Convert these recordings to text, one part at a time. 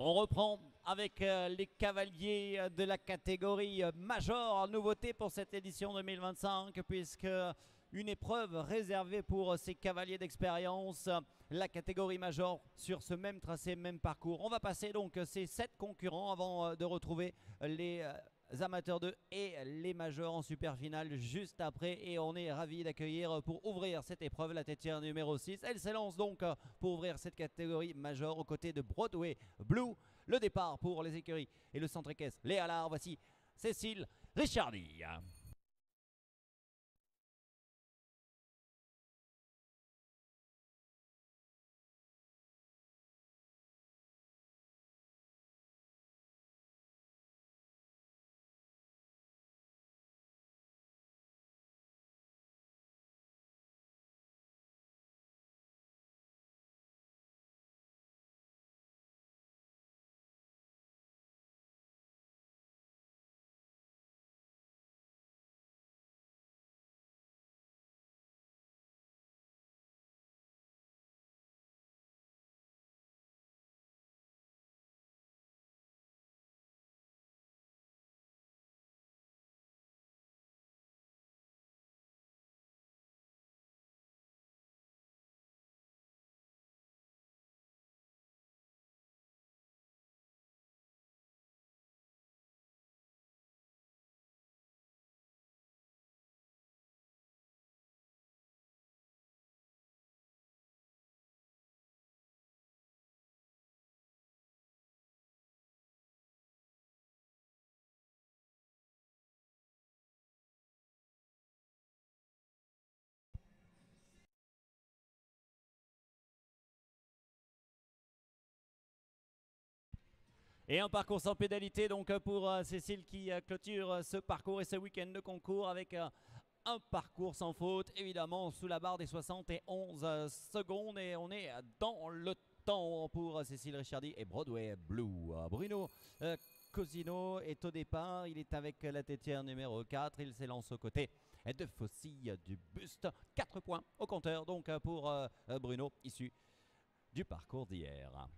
On reprend avec les cavaliers de la catégorie Major. Nouveauté pour cette édition 2025 puisque une épreuve réservée pour ces cavaliers d'expérience, la catégorie Major sur ce même tracé, même parcours. On va passer donc ces 7 concurrents avant de retrouver les amateurs 2 et les majors en super finale juste après, et on est ravis d'accueillir pour ouvrir cette épreuve la têtière numéro 6. Elle s'élance donc pour ouvrir cette catégorie major aux côtés de Broadway Blue. Le départ pour les écuries et le centre équestre Léa Lard. Voici Cécile Richardy. Et un parcours sans pénalité donc pour Cécile qui clôture ce parcours et ce week-end de concours avec un parcours sans faute, évidemment sous la barre des 71 secondes, et on est dans le temps pour Cécile Richardy et Broadway Blue. Bruno Cosino est au départ, il est avec la têtière numéro 4, il s'élance aux côtés de Faucille du buste. 4 points au compteur donc pour Bruno, issu du parcours d'hier.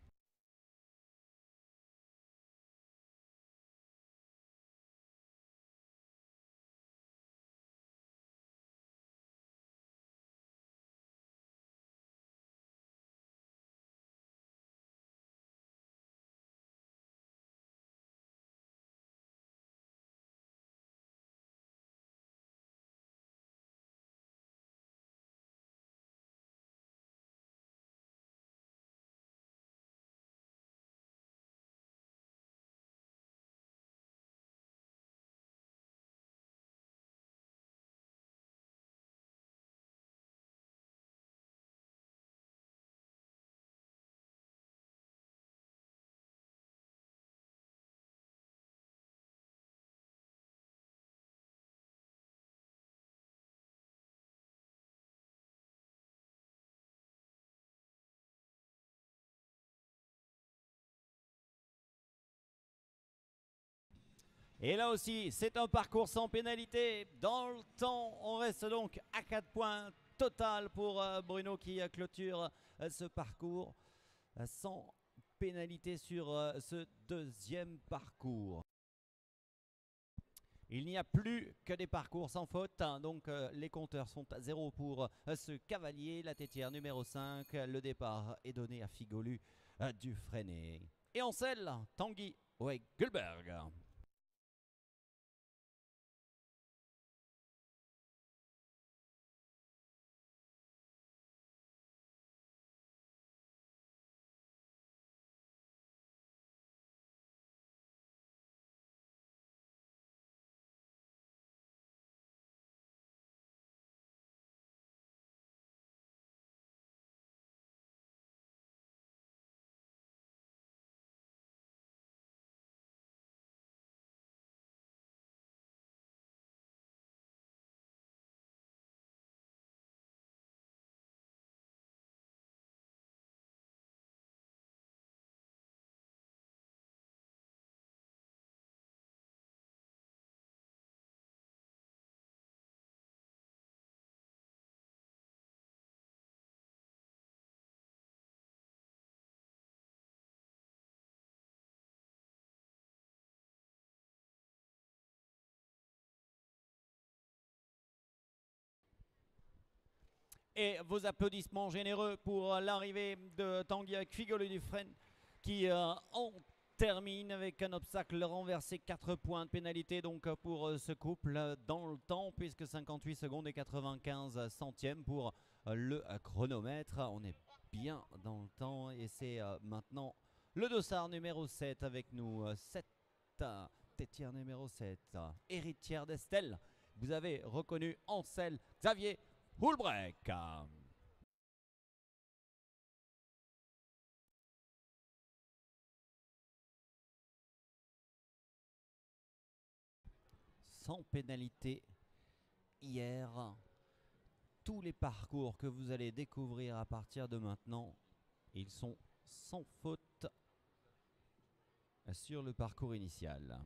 Et là aussi, c'est un parcours sans pénalité. Dans le temps, on reste donc à 4 points total pour Bruno qui clôture ce parcours sans pénalité sur ce deuxième parcours. Il n'y a plus que des parcours sans faute, hein, donc les compteurs sont à 0 pour ce cavalier, la têtière numéro 5. Le départ est donné à Figolu du Freinet. Et en selle, Tanguy Gulberg. Et vos applaudissements généreux pour l'arrivée de Tanguy Figolo Dufresne qui en termine avec un obstacle renversé, 4 points de pénalité donc pour ce couple dans le temps, puisque 58 secondes et 95 centièmes pour le chronomètre. On est bien dans le temps et c'est maintenant le dossard numéro 7 avec nous. 7 têtière numéro 7, héritière d'Estelle. Vous avez reconnu Ansel Xavier Hulbrecht. Sans pénalité hier. Tous les parcours que vous allez découvrir à partir de maintenant, ils sont sans faute sur le parcours initial.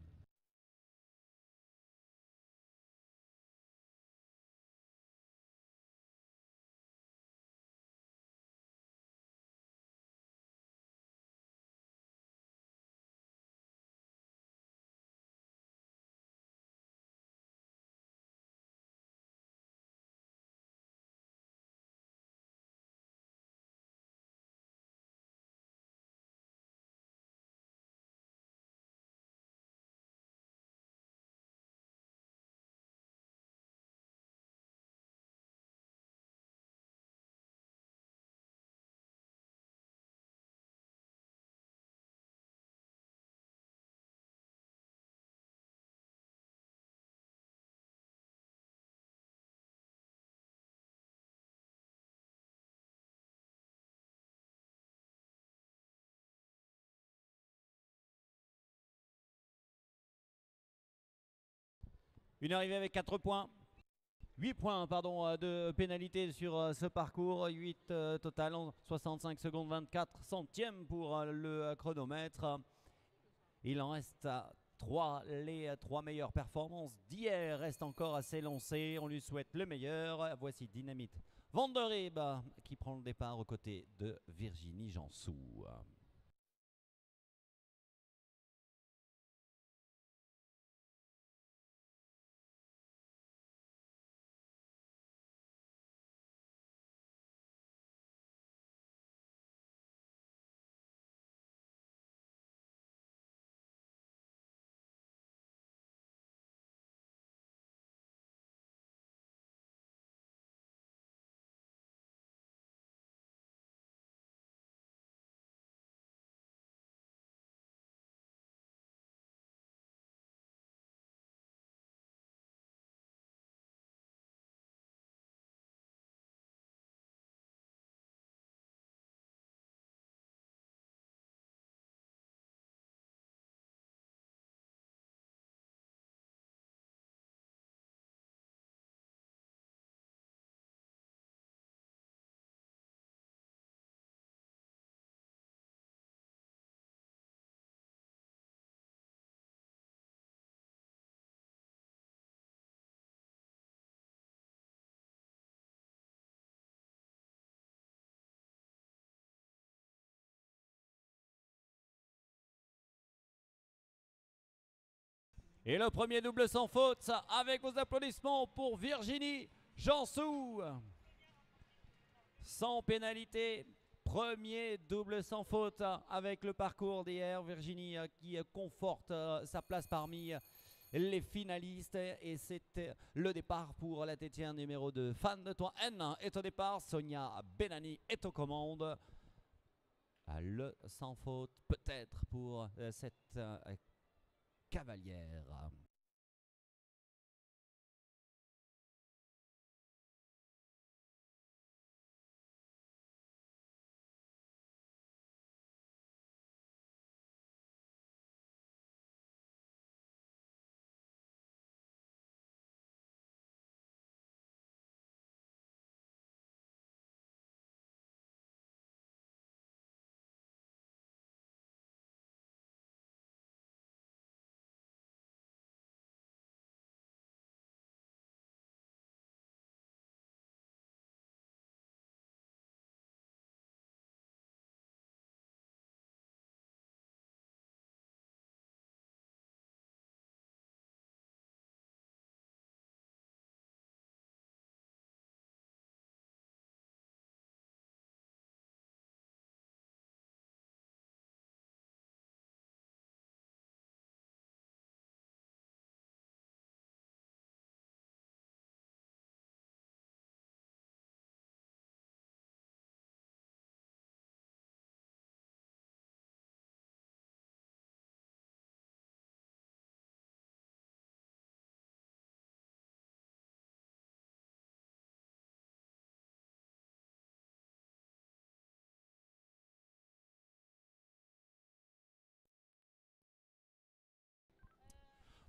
Une arrivée avec 4 points. 8 points pardon, de pénalité sur ce parcours, 8 total, 65 secondes 24 centièmes pour le chronomètre. Il en reste 3, les 3 meilleures performances d'hier restent encore à s'élancer, on lui souhaite le meilleur. Voici Dynamite Vanderib qui prend le départ aux côtés de Virginie Jansou. Et le premier double sans faute avec vos applaudissements pour Virginie Jansou. Sans pénalité, premier double sans faute avec le parcours d'hier. Virginie qui conforte sa place parmi les finalistes. Et c'était le départ pour la têtière numéro 2. Fan de toi N est au départ. Sonia Benani est aux commandes. Le sans faute peut-être pour cette cavalière.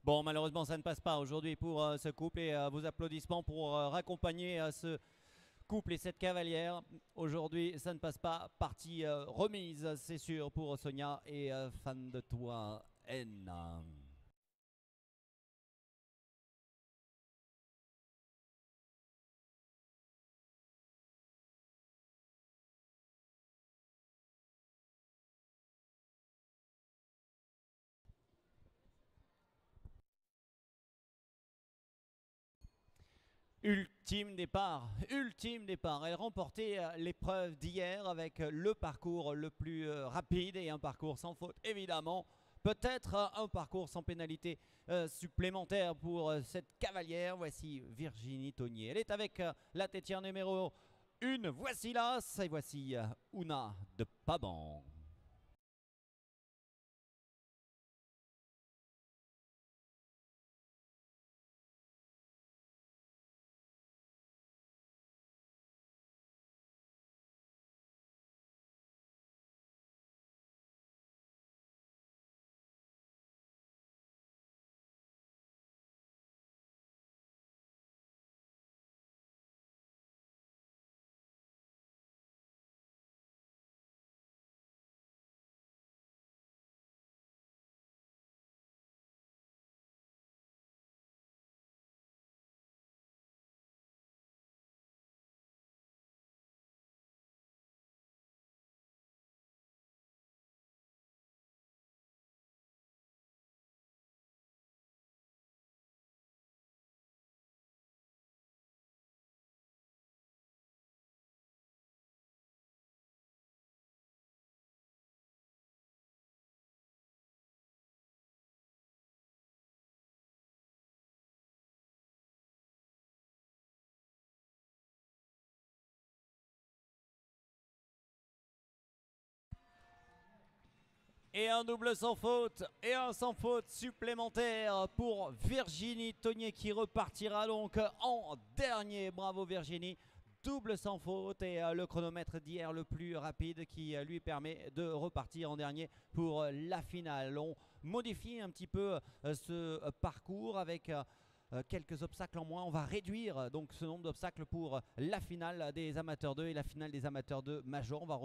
Bon, malheureusement, ça ne passe pas aujourd'hui pour ce couple et vos applaudissements pour raccompagner ce couple et cette cavalière. Aujourd'hui, ça ne passe pas. Partie remise, c'est sûr, pour Sonia et fan de toi, N. Ultime départ, ultime départ. Elle remportait l'épreuve d'hier avec le parcours le plus rapide et un parcours sans faute, évidemment. Peut-être un parcours sans pénalité supplémentaire pour cette cavalière. Voici Virginie Tonier. Elle est avec la têtière numéro 1. Voici l'as et voici Ouna de Paban. Et un double sans faute et un sans faute supplémentaire pour Virginie Tonier qui repartira donc en dernier. Bravo Virginie. Double sans faute et le chronomètre d'hier le plus rapide qui lui permet de repartir en dernier pour la finale. On modifie un petit peu ce parcours avec quelques obstacles en moins. On va réduire donc ce nombre d'obstacles pour la finale des amateurs 2 et la finale des amateurs 2 major. On va retrouver